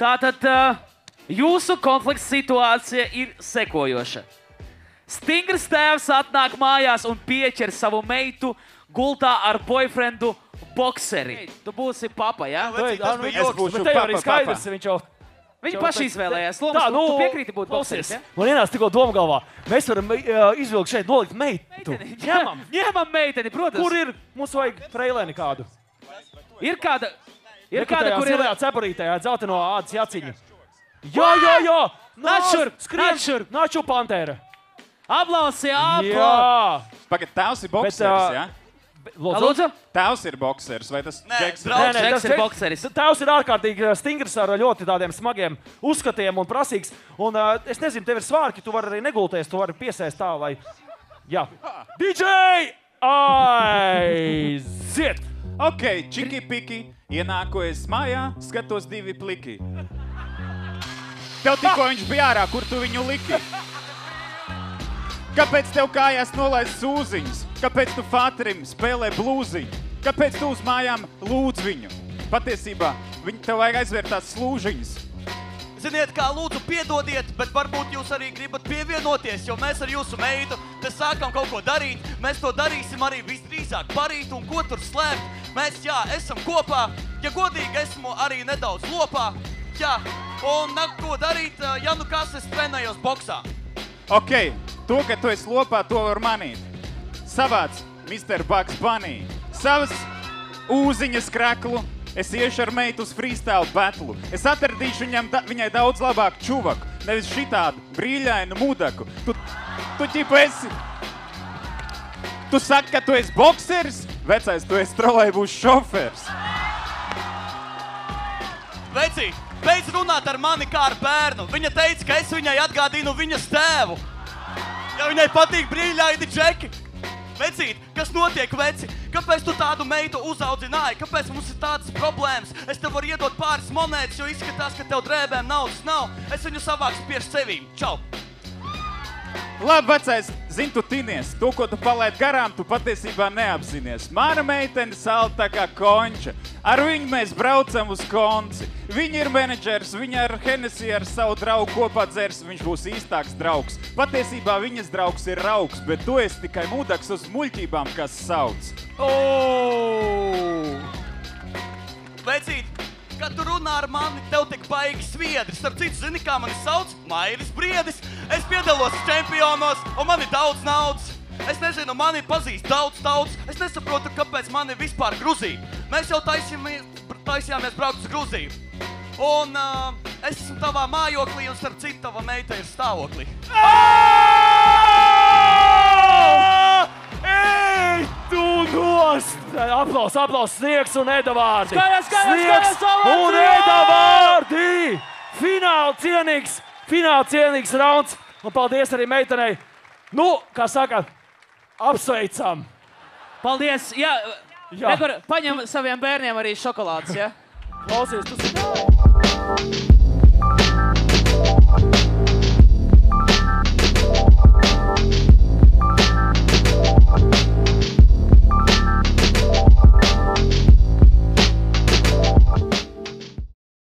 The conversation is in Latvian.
Tātad jūsu konflikts situācija ir sekojoša. Stingrs tēvs atnāk mājās un pieķer savu meitu gultā ar boyfriendu bokseri. Tu būsi papa, jā? Es būšu papa. Viņi paši izvēlējās. Lomas, tu piekrīti būt bokseris, ja? Man ienāca tikko doma galvā. Mēs varam izvilkt šeit, nolikt meitu. Ņemam meiteni, protams. Kur ir? Mums vajag freilēni kādu. Ir kāda, kur ir cepurītē, dzelteno ādas jaciņu. Jā! Nāc šurp! Nāc šurp, Pantēra! Aplausi, Jā! Pagaid, tēvs ir bokseris, jā? Lūdzu? Tēvs ir bokseris, vai tas Džeks? Džeks ir bokseris. Tēvs ir ārkārtīgi stingrs ar ļoti tādiem smagiem uzskatiem un prasīgs. Un es nezinu, tev ir svārki, tu vari arī negulties, tu vari piesēst tā, lai... Jā. DJ! Aiziet! Ok, čiki-piki, ienāku es mājā, skatos 2 pliki. Tev tikko viņš bija ārā, kur tu viņu liki? Kāpēc tev kājās nolaist sūziņas? Kāpēc tu Fatrim spēlē blūziņu? Kāpēc tu uz mājām lūdz viņu? Patiesībā, tev vajag aizvērt tās slūžiņas. Ziniet, kā lūdzu piedodiet, bet varbūt jūs arī gribat pievienoties, jo mēs ar jūsu meitu te sākam kaut ko darīt. Mēs to darīsim arī visdrīzāk parīt un ko tur slēpt. Mēs, esam kopā. Ja godīgi, esmu arī nedaudz lopā. Un ko darīt, ja nu kas es trenējos boksā. Ok, to, ka tu esi lopā, to var manīt. Savāc Mr. Bugs Bunny. Savas ūziņas kraklu. Es iešu ar meitu uz freestyle battle. Es atradīšu viņai daudz labāku čuvaku. Nevis šitādu brīļainu mudaku. Tu ķipa esi... Tu saki, ka tu esi bokseris? Vecais, tu esi trolejbus šofers. Vecī, beidz runāt ar mani kā ar bērnu. Viņa teica, ka es viņai atgādinu viņas tēvu. Ja viņai patīk brīļaini džeki. Vecīt, kas notiek, veci? Kāpēc tu tādu meitu uzaudzināji? Kāpēc mums ir tādas problēmas? Es tev varu iedot pāris monētas, jo izskatās, ka tev drēbēm naudas nav. Es viņu savākšu pieši sevīm. Čau! Labi, vecais, zini, tu tinies. To, ko tu palaid garām, tu patiesībā neapzinies. Mana meitene salta kā konča. Ar viņu mēs braucam uz konci. Viņa ir menedžers, viņa ar Hennessy ar savu draugu kopā dzers, viņš būs īstāks draugs. Patiesībā viņas draugs ir raugs, bet tu esi tikai mudaks uz muļķībām, kas sauc. Vecīt, kad tu runā ar mani, tev tik baigi sviedri. Starp citu, zini, kā mani sauc? Mairis Briedis. Es piedalos čempionos, un man ir daudz naudas. Es nezinu, mani pazīst daudz. Es nesaprotu, kāpēc mani vispār Gruzija. Mēs jau taisījāmies braukt uz Gruziju. Un es esmu tavā mājoklī, un starp citu, tava meita ir stāvoklī. Ej, tu nost! Aplaus, Sniegs un Eda vārdi. Skaļas, un Eda vārdi! Fināli cienīgs rauns. Un paldies arī meitenei. Nu, kā saka, apsveicam. Paldies. Jā. Paņem saviem bērniem arī šokolādes, ja? Klausies, tu